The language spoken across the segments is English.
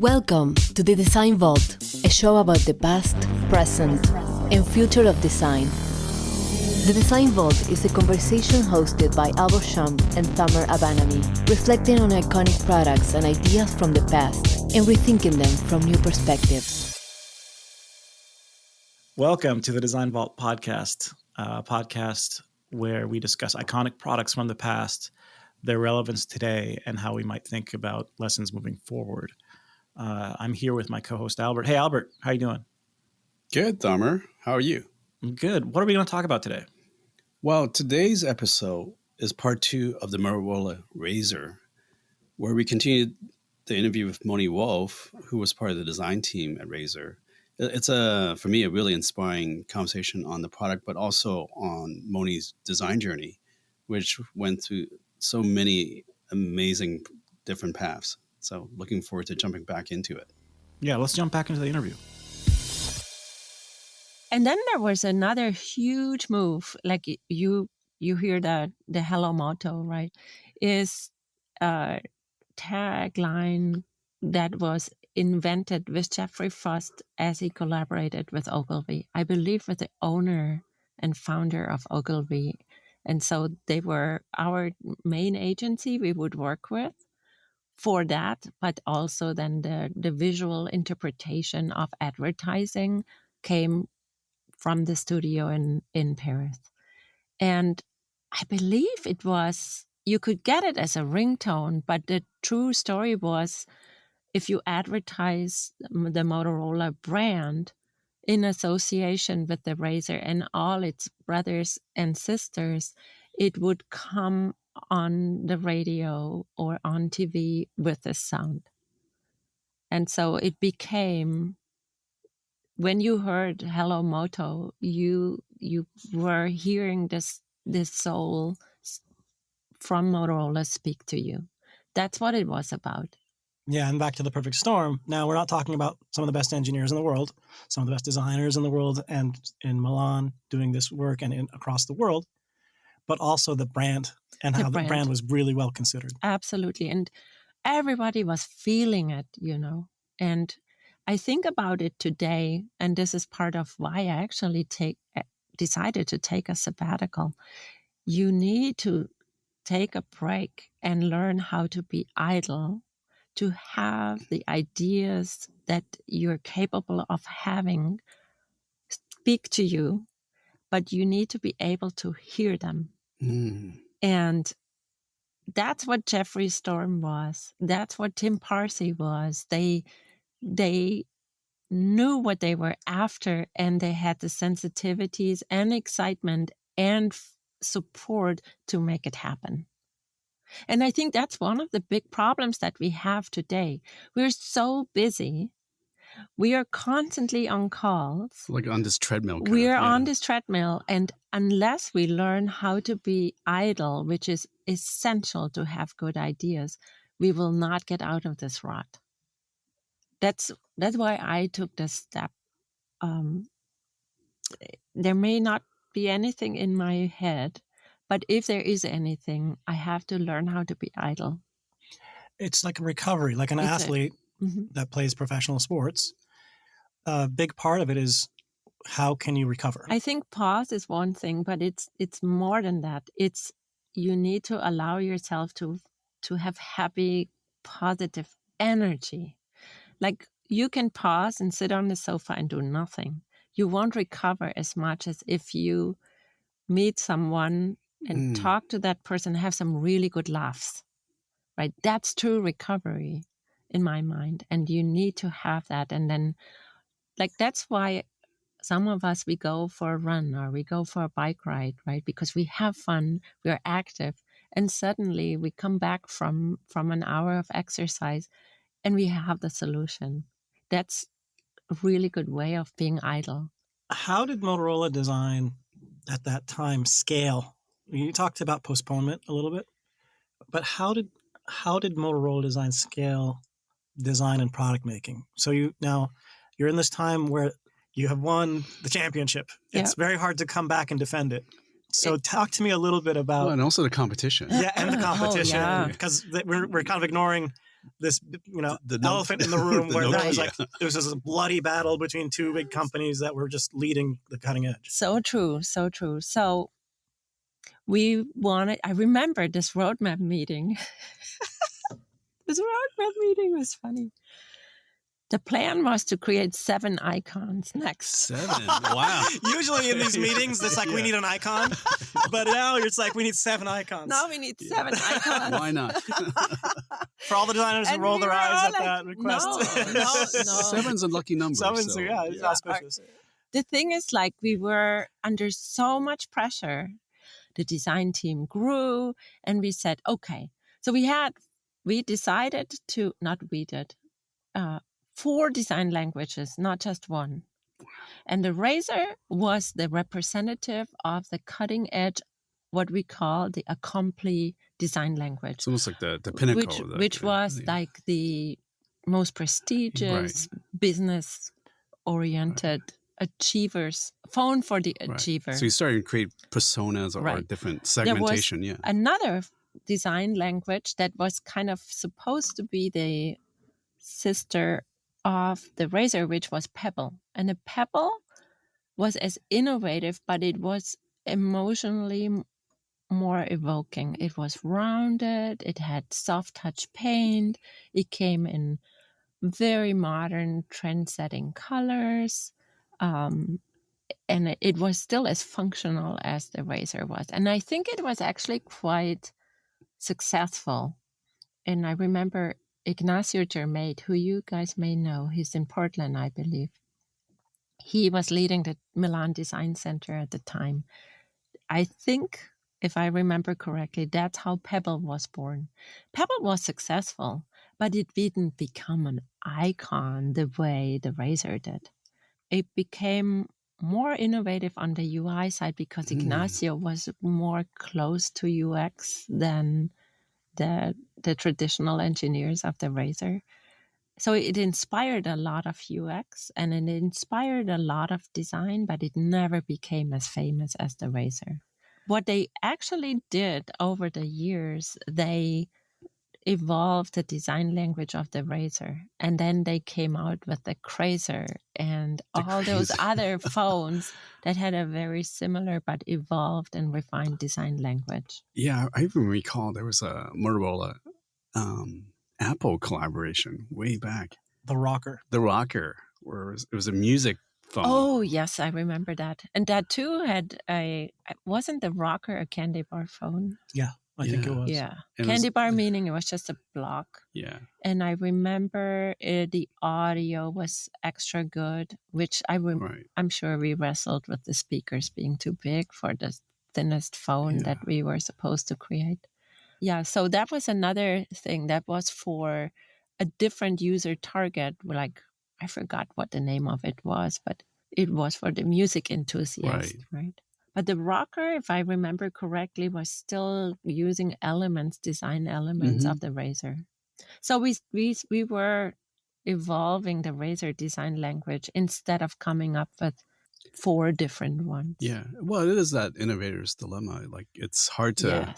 Welcome to the Design Vault, a show about the past, present, and future of design. The Design Vault is a conversation hosted by Albert Shum and Tamer Abanami, reflecting on iconic products and ideas from the past and rethinking them from new perspectives. Welcome to the Design Vault podcast, a podcast where we discuss iconic products from the past, their relevance today, and how we might think about lessons moving forward. I'm here with my co-host, Albert. Hey, Albert, how you doing? Good, Tamer. How are you? I'm good. What are we going to talk about today? Well, today's episode is part 2 of the Motorola Razr, where we continued the interview with Moni Wolf, who was part of the design team at Razr. It's, for me, a really inspiring conversation on the product, but also on Moni's design journey, which went through so many amazing different paths. So looking forward to jumping back into it. Yeah, let's jump back into the interview. And then there was another huge move, like you hear the Hello Moto, right? Is a tagline that was invented with Jeffrey Fust as he collaborated with Ogilvy. I believe with the owner and founder of Ogilvy. And so they were our main agency we would work with for that, but also then the visual interpretation of advertising came from the studio in Paris. And I believe it was, you could get it as a ringtone, but the true story was if you advertise the Motorola brand in association with the Razr and all its brothers and sisters, it would come on the radio or on TV with a sound. And so it became, when you heard Hello Moto, you were hearing this soul from Motorola speak to you. That's what it was about. Yeah, and back to the perfect storm. Now, we're not talking about some of the best engineers in the world, some of the best designers in the world, and in Milan doing this work and across the world, but also the brand and how the brand was really well considered. Absolutely. And everybody was feeling it, And I think about it today, and this is part of why I actually decided to take a sabbatical. You need to take a break and learn how to be idle, to have the ideas that you're capable of having speak to you, but you need to be able to hear them. And that's what Jeffrey Storm was. That's what Tim Parsi was. They knew what they were after, and they had the sensitivities and excitement and support to make it happen. And I think that's one of the big problems that we have today. We're so busy. We are constantly on calls. Like on this treadmill. We're on this treadmill. And unless we learn how to be idle, which is essential to have good ideas, we will not get out of this rut. That's why I took this step. There may not be anything in my head, but if there is anything, I have to learn how to be idle. It's like a recovery, like an athlete that plays professional sports. A big part of it is how can you recover? I think pause is one thing, but it's more than that. It's you need to allow yourself to have happy, positive energy. Like you can pause and sit on the sofa and do nothing. You won't recover as much as if you meet someone and talk to that person, have some really good laughs, right? That's true recovery in my mind. And you need to have that. And then, that's why some of us, we go for a run or we go for a bike ride, right? Because we have fun, we're active. And suddenly we come back from an hour of exercise and we have the solution. That's a really good way of being idle. How did Motorola design at that time scale? You talked about postponement a little bit, but how did Motorola design scale design and product making? So you're in this time where you have won the championship. It's very hard to come back and defend it. So talk to me a little bit about... and also the competition. Yeah, and the competition. Because we're kind of ignoring this The elephant in the room the where there Nokia. was this bloody battle between two big companies that were just leading the cutting edge. So true, so true. So I remember this roadmap meeting. This roadmap meeting was funny. The plan was to create 7 icons next. 7. Wow. Usually in these meetings, it's like we need an icon, but now it's like we need 7 icons. Now we need 7 icons. Why not? For all the designers who roll their eyes at that request. No. 7's a lucky number. 7's, so. it's auspicious. The thing is, like, we were under so much pressure. The design team grew, and we said, okay. So we decided to, 4 design languages, not just one. And the Razr was the representative of the cutting edge, what we call the accompli design language. It's almost like the pinnacle. Which was like the most prestigious, business-oriented achievers, phone for the achiever. So you started to create personas or different segmentation. There was another design language that was kind of supposed to be the sister of the Razr, which was Pebble. And the Pebble was as innovative, but it was emotionally more evoking. It was rounded. It had soft touch paint. It came in very modern, trend-setting colors. And it was still as functional as the Razr was. And I think it was actually quite successful. And I remember Ignacio Germate, who you guys may know, he's in Portland, I believe. He was leading the Milan Design Center at the time. I think, if I remember correctly, that's how Pebble was born. Pebble was successful, but it didn't become an icon the way the Razr did. It became more innovative on the UI side because Ignacio was more close to UX than the traditional engineers of the Razr. So it inspired a lot of UX and it inspired a lot of design, but it never became as famous as the Razr. What they actually did over the years, they evolved the design language of the Razr, and then they came out with the Razr and all those other phones that had a very similar but evolved and refined design language. Yeah, I even recall there was a Motorola Apple collaboration way back. The Rocker, where it was a music phone. Oh yes, I remember that. And that too wasn't the Rocker a candy bar phone? Yeah. I think it was. Yeah. Candy bar meaning it was just a block. Yeah. And I remember the audio was extra good, which I'm sure we wrestled with the speakers being too big for the thinnest phone that we were supposed to create. Yeah, so that was another thing that was for a different user target. Like, I forgot what the name of it was, but it was for the music enthusiast, right? But the Rocker, if I remember correctly, was still using design elements of the Razr. So we were evolving the Razr design language instead of coming up with 4 different ones. Yeah. Well, it is that innovator's dilemma. Like, it's hard to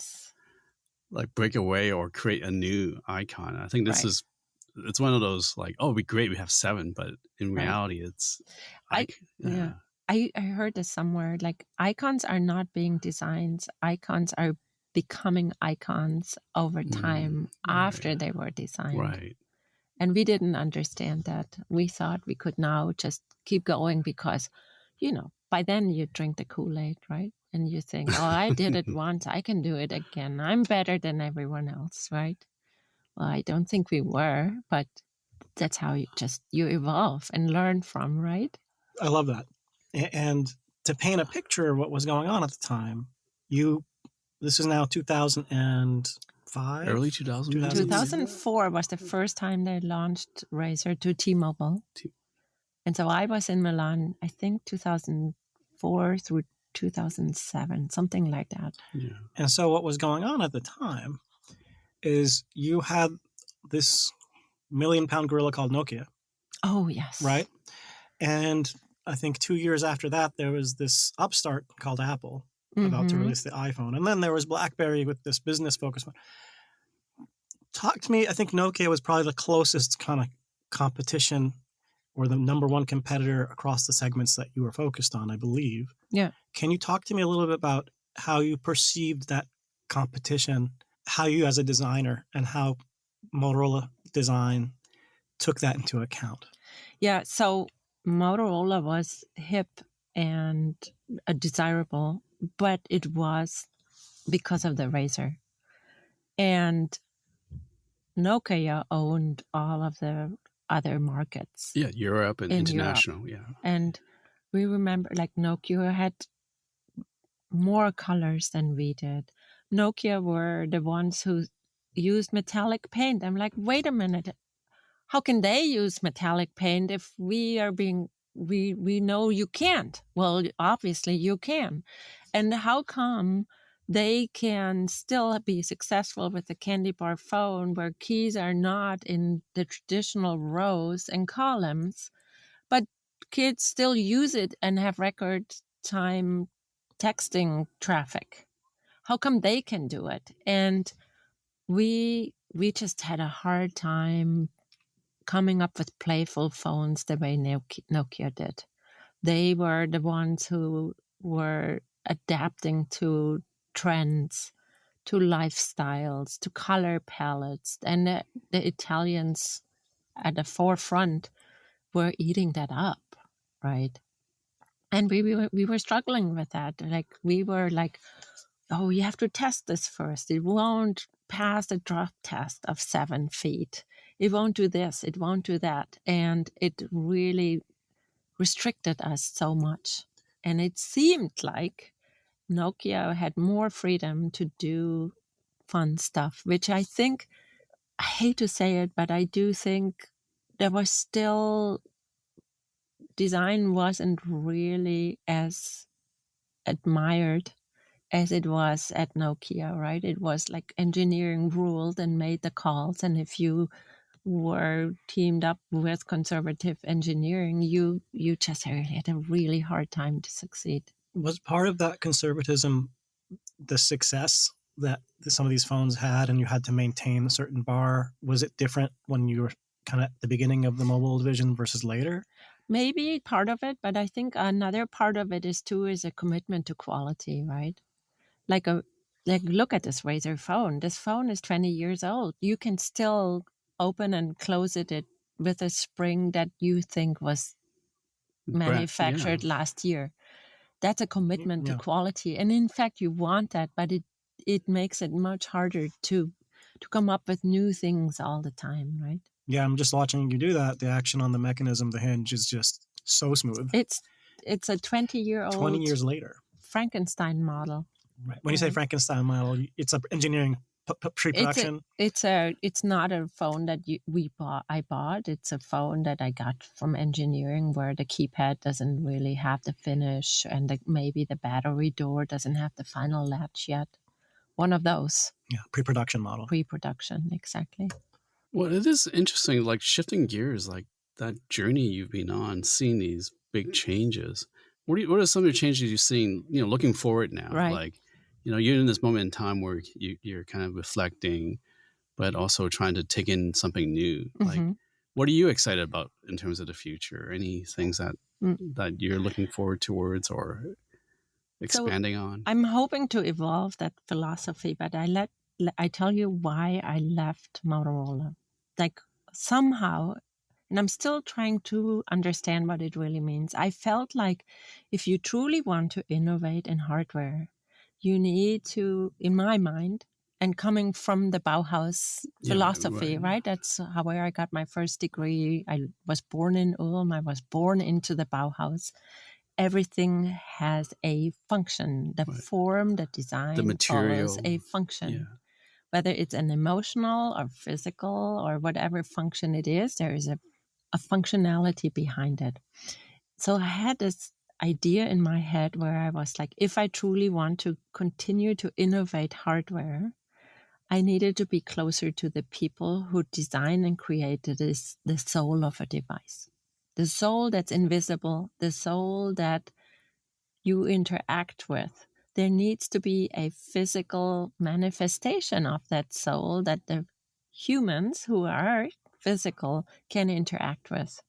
like break away or create a new icon. I think it's one of those like, oh, it'd be great, we have 7, but in reality, it's I heard this somewhere, like icons are not being designs. Icons are becoming icons over time after they were designed. Right. And we didn't understand that. We thought we could now just keep going because, by then you drink the Kool-Aid, right? And you think, oh, I did it once, I can do it again. I'm better than everyone else, right? Well, I don't think we were, but that's how you evolve and learn from, right? I love that. And to paint a picture of what was going on at the time, this is now 2005? Early 2000s? 2004 was the first time they launched Razr to T-Mobile. And so I was in Milan, I think 2004 through 2007, something like that. Yeah. And so what was going on at the time is you had this million-pound gorilla called Nokia. Oh, yes. Right? And I think 2 years after that, there was this upstart called Apple about to release the iPhone. And then there was BlackBerry with this business focus. Talk to me. I think Nokia was probably the closest kind of competition or the number one competitor across the segments that you were focused on, I believe. Yeah. Can you talk to me a little bit about how you perceived that competition, how you as a designer and how Motorola Design took that into account? Yeah. So Motorola was hip and desirable, but it was because of the Razr. And Nokia owned all of the other markets. Yeah, Europe and in international. Europe. Yeah. And we remember like Nokia had more colors than we did. Nokia were the ones who used metallic paint. I'm like, wait a minute. How can they use metallic paint if we are being we know you can't? Well, obviously you can. And how come they can still be successful with the candy bar phone where keys are not in the traditional rows and columns, but kids still use it and have record time texting traffic? How come they can do it? And we just had a hard time coming up with playful phones the way Nokia did. They were the ones who were adapting to trends, to lifestyles, to color palettes, and the Italians at the forefront were eating that up, right? And we were struggling with that. Like we were like, oh, you have to test this first. It won't pass the drop test of 7 feet. It won't do this. It won't do that. And it really restricted us so much. And it seemed like Nokia had more freedom to do fun stuff, which I think, I hate to say it, but I do think there was still, design wasn't really as admired as it was at Nokia, right? It was like engineering ruled and made the calls. And if you were teamed up with conservative engineering, you just had a really hard time to succeed. Was part of that conservatism the success that some of these phones had and you had to maintain a certain bar? Was it different when you were kind of at the beginning of the mobile division versus later? Maybe part of it, but I think another part of it is a commitment to quality, right? Like look at this Razr phone. This phone is 20 years old. You can still open and close it with a spring that you think was manufactured last year. That's a commitment to quality. And in fact, you want that, but it makes it much harder to come up with new things all the time, right? Yeah, I'm just watching you do that. The action on the mechanism, the hinge is just so smooth. It's a 20-year-old 20 years later Frankenstein model. Right. When you say Frankenstein model, it's an engineering pre-production. It's not a phone that I bought. It's a phone that I got from engineering, where the keypad doesn't really have the finish, and maybe the battery door doesn't have the final latch yet. One of those. Yeah, pre-production model. Pre-production, exactly. Well, it is interesting, like shifting gears, like that journey you've been on, seeing these big changes. What are some of the changes you've seen, looking forward now? Right. Like, you're in this moment in time where you're kind of reflecting, but also trying to take in something new. Mm-hmm. Like, what are you excited about in terms of the future? Any things that you're looking forward towards or expanding on? I'm hoping to evolve that philosophy, but I tell you why I left Motorola. Like somehow, and I'm still trying to understand what it really means. I felt like if you truly want to innovate in hardware, you need to, in my mind, and coming from the Bauhaus philosophy, right? That's where I got my first degree. I was born in Ulm. I was born into the Bauhaus. Everything has a function. The form, the design, the material follows a function. Yeah. Whether it's an emotional or physical or whatever function it is, there is a functionality behind it. So I had this idea in my head where I was like, if I truly want to continue to innovate hardware, I needed to be closer to the people who design and created the soul of a device. The soul that's invisible, the soul that you interact with. There needs to be a physical manifestation of that soul that the humans who are physical can interact with.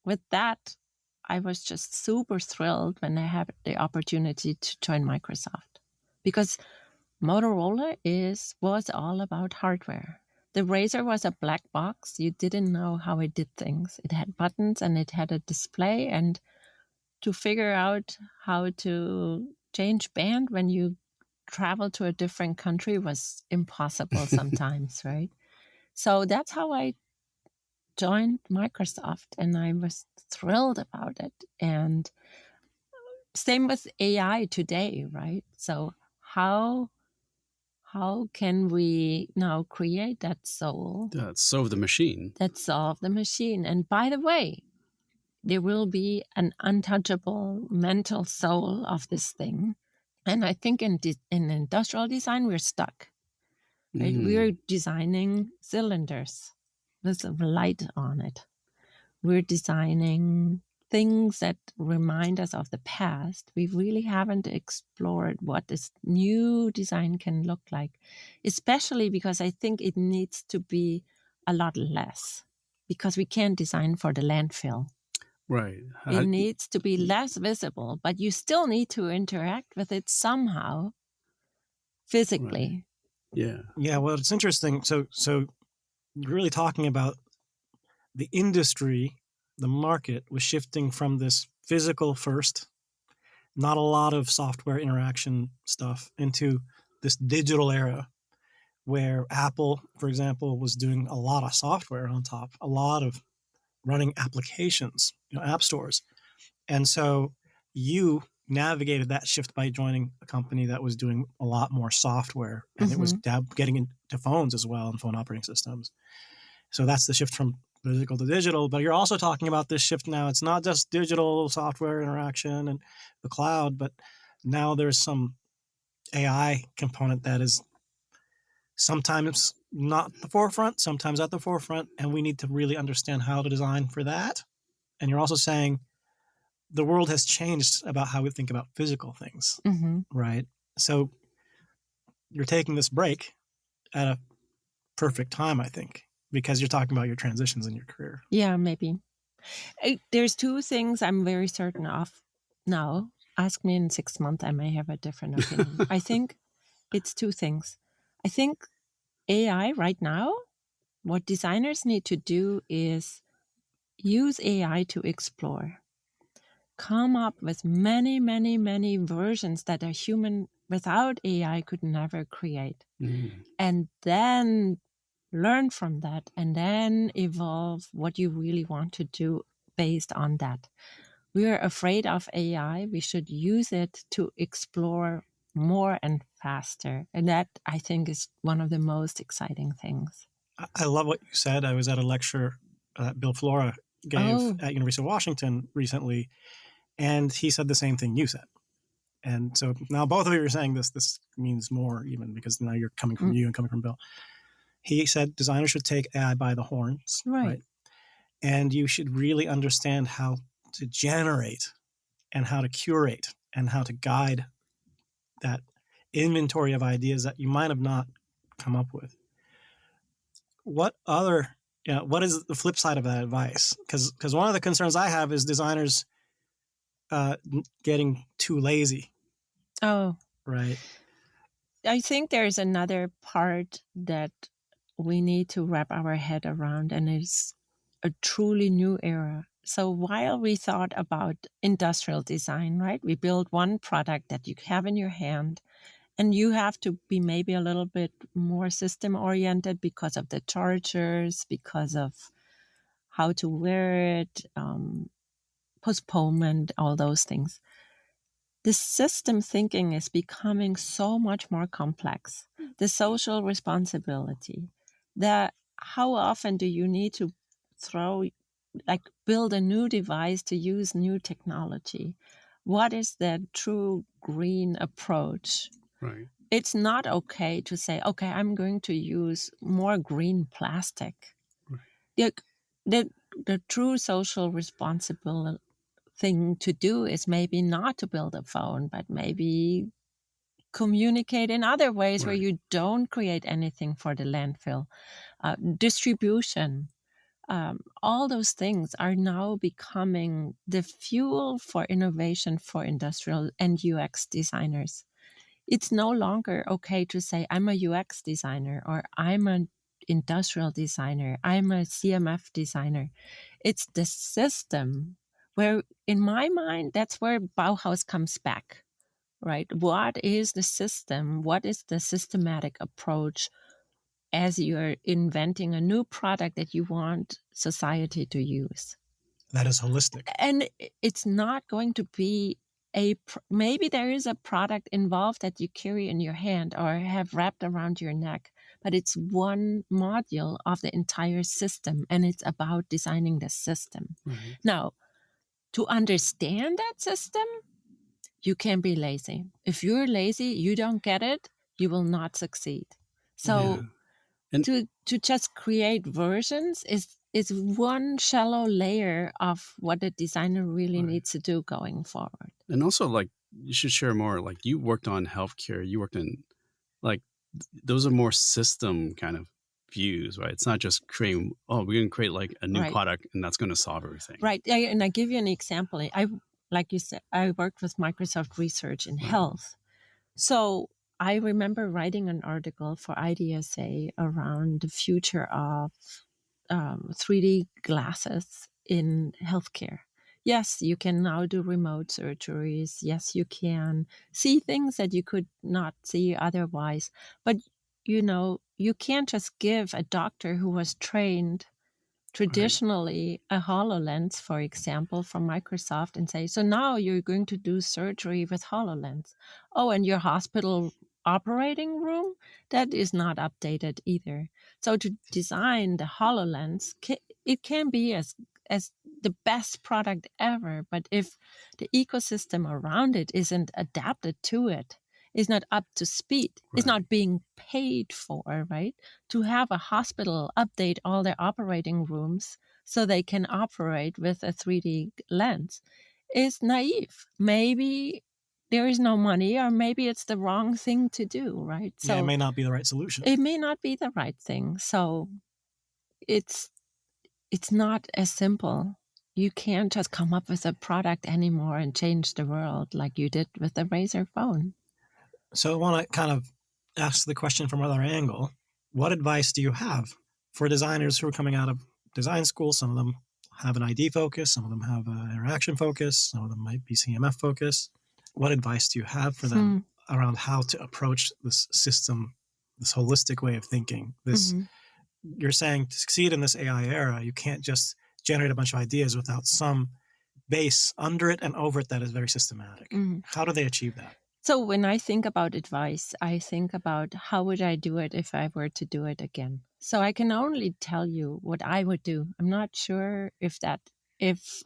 With that, I was just super thrilled when I had the opportunity to join Microsoft, because Motorola was all about hardware. The Razr was a black box. You didn't know how it did things. It had buttons and it had a display, and to figure out how to change band when you travel to a different country was impossible sometimes, right? So that's how I joined Microsoft, and I was thrilled about it. And same with AI today, right? So how can we now create that soul So the machine. that solve the machine? And by the way, there will be an untouchable mental soul of this thing. And I think in industrial design, we're stuck. Right? We're designing cylinders with a light on it. We're designing things that remind us of the past. We really haven't explored what this new design can look like, especially because I think it needs to be a lot less, because we can't design for the landfill. Right. It needs to be less visible, but you still need to interact with it somehow physically. Right. Yeah. Well, it's interesting. So you're really talking about the industry, the market was shifting from this physical first, not a lot of software interaction stuff, into this digital era where Apple, for example, was doing a lot of software on top, a lot of running applications, app stores. And so you navigated that shift by joining a company that was doing a lot more software, and it was getting into phones as well and phone operating systems. So that's the shift from physical to digital. But you're also talking about this shift now. It's not just digital software interaction and the cloud, but now there's some AI component that is sometimes not the forefront, sometimes at the forefront, and we need to really understand how to design for that. And you're also saying the world has changed about how we think about physical things, right? So you're taking this break at a perfect time, I think, because you're talking about your transitions in your career. Yeah, maybe. There's two things I'm very certain of now. Ask me in 6 months, I may have a different opinion. I think it's two things. I think AI right now, what designers need to do is use AI to explore. Come up with many, many, many versions that a human without AI could never create. And then learn from that, and then evolve what you really want to do based on that. We are afraid of AI. We should use it to explore more and faster. And that, I think, is one of the most exciting things. I love what you said. I was at a lecture Bill Flora gave at University of Washington recently, and he said the same thing you said. And so now both of you are saying this means more, even because now you're coming from you and coming from Bill. He said designers should take AI by the horns, right? And you should really understand how to generate and how to curate and how to guide that inventory of ideas that you might have not come up with. What is the flip side of that advice? Because one of the concerns I have is designers getting too lazy. Oh, right. I think there's another part that we need to wrap our head around, and it's a truly new era. So while we thought about industrial design, right, we build one product that you have in your hand, and you have to be maybe a little bit more system oriented because of the chargers, because of how to wear it, postponement, all those things. The system thinking is becoming so much more complex. The social responsibility, how often do you need to build a new device to use new technology? What is the true green approach? Right. It's not okay to say, okay, I'm going to use more green plastic. Right. The true social responsibility thing to do is maybe not to build a phone, but maybe communicate in other ways where you don't create anything for the landfill. distribution. All those things are now becoming the fuel for innovation for industrial and UX designers. It's no longer okay to say, I'm a UX designer, or I'm an industrial designer, I'm a CMF designer. It's the system where, in my mind, that's where Bauhaus comes back, right? What is the system? What is the systematic approach as you're inventing a new product that you want society to use? That is holistic. And it's not going to be maybe there is a product involved that you carry in your hand or have wrapped around your neck, but it's one module of the entire system, and it's about designing the system. Right. Now, to understand that system, you can be lazy. If you're lazy, you don't get it, you will not succeed. So to just create versions is one shallow layer of what a designer really needs to do going forward. And also, like, you should share more. Like, you worked on healthcare, you worked in, like, those are more system kind of views, right? It's not just creating, we're going to create like a new product and that's going to solve everything. Right. And I give you an example. Like you said, I worked with Microsoft Research in health. So I remember writing an article for IDSA around the future of 3D glasses in healthcare. Yes, you can now do remote surgeries. Yes, you can see things that you could not see otherwise. But, you can't just give a doctor who was trained traditionally a HoloLens, for example, from Microsoft and say, so now you're going to do surgery with HoloLens. Oh, and your hospital operating room, that is not updated either. So to design the HoloLens, it can be as the best product ever, but if the ecosystem around it isn't adapted to it, is not up to speed, is not being paid for, right? To have a hospital update all their operating rooms so they can operate with a 3D lens is naive. Maybe there is no money, or maybe it's the wrong thing to do, right? So it may not be the right solution. It may not be the right thing. So it's not as simple. You can't just come up with a product anymore and change the world like you did with the Razr phone. So I want to kind of ask the question from another angle. What advice do you have for designers who are coming out of design school? Some of them have an ID focus, some of them have an interaction focus, some of them might be CMF focus. What advice do you have for them around how to approach this system, this holistic way of thinking? You're saying to succeed in this AI era, you can't just generate a bunch of ideas without some base under it and over it that is very systematic. How do they achieve that? So when I think about advice, I think about how would I do it if I were to do it again. So I can only tell you what I would do. I'm not sure if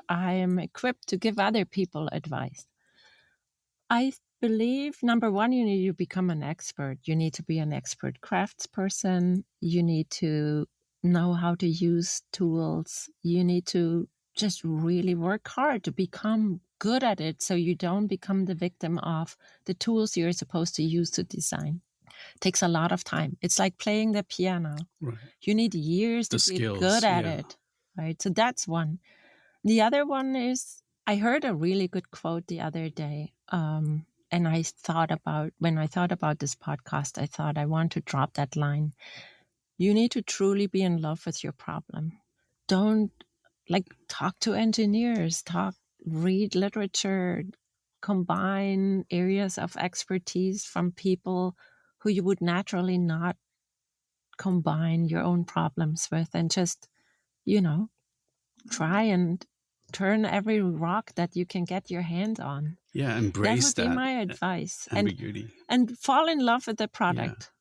I am equipped to give other people advice. I believe, number one, you need to become an expert. You need to be an expert craftsperson. You need to know how to use tools. You need to just really work hard to become good at it so you don't become the victim of the tools you're supposed to use to design. It takes a lot of time. It's like playing the piano. Right. You need years to get good at it. Right. So that's one. The other one is, I heard a really good quote the other day. And when I thought about this podcast, I thought I want to drop that line. You need to truly be in love with your problem. Don't talk to engineers, read literature, combine areas of expertise from people who you would naturally not combine your own problems with, and just, try and turn every rock that you can get your hand on. Yeah, embrace that. That would be my advice. Ambiguity. And fall in love with the product.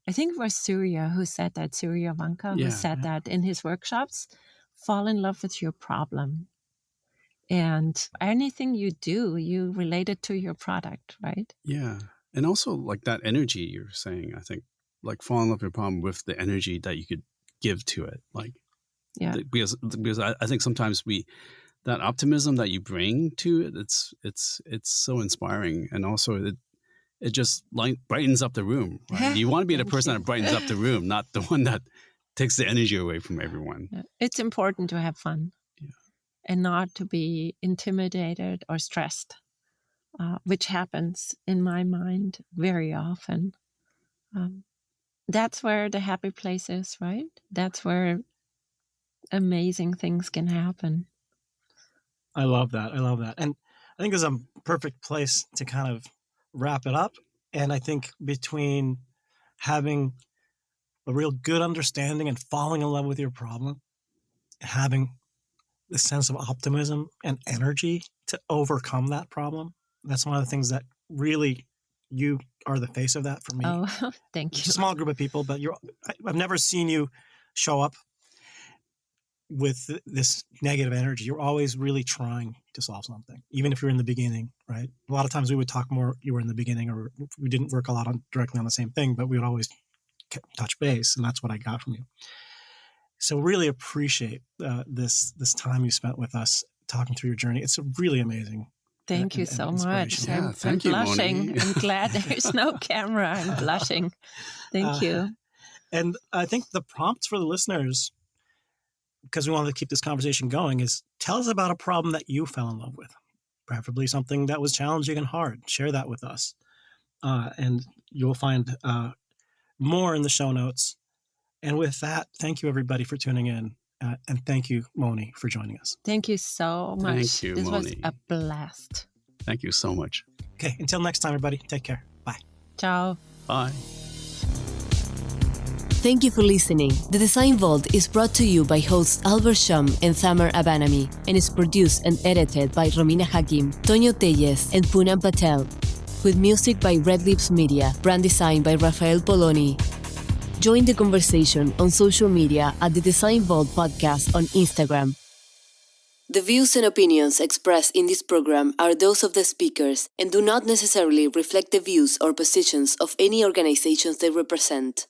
Yeah. I think it was Surya who said that, Surya Vanka, who said that in his workshops. Fall in love with your problem. And anything you do, you relate it to your product, right? Yeah. And also like that energy you're saying, I think, like fall in love with your problem with the energy that you could give to it. Because I think sometimes that optimism that you bring to it, it's so inspiring. And also it just brightens up the room. Right? You want to be the person that brightens up the room, not the one that takes the energy away from everyone. It's important to have fun and not to be intimidated or stressed, which happens in my mind very often. That's where the happy place is, right? That's where amazing things can happen. I love that. And I think it's a perfect place to kind of wrap it up. And I think between having a real good understanding and falling in love with your problem, having the sense of optimism and energy to overcome that problem, that's one of the things that really, you are the face of that for me. Oh, thank It's you. a small group of people, but I've never seen you show up with this negative energy. You're always really trying to solve something, even if you're in the beginning, right? A lot of times we would talk more, you were in the beginning, or we didn't work a lot directly on the same thing, but we would always touch base, and that's what I got from you. So really appreciate this time you spent with us talking through your journey. It's really amazing. Thank you so much. Yeah, I'm thank you, blushing. Moni. I'm glad there's no camera. I'm blushing. Thank you. And I think the prompt for the listeners, because we wanted to keep this conversation going, is tell us about a problem that you fell in love with, preferably something that was challenging and hard. Share that with us. And you'll find more in the show notes. And with that, thank you, everybody, for tuning in. And thank you, Moni, for joining us. Thank you so much. Thank you, this was Moni. a blast. Thank you so much. Okay, until next time, everybody, take care. Bye. Ciao. Bye. Thank you for listening. The Design Vault is brought to you by hosts Albert Shum and Thamer Abanami and is produced and edited by Romina Hakim, Tonio Telles, and Poonam Patel, with music by Red Lips Media, brand design by Rafael Poloni. Join the conversation on social media at the Design Vault Podcast on Instagram. The views and opinions expressed in this program are those of the speakers and do not necessarily reflect the views or positions of any organizations they represent.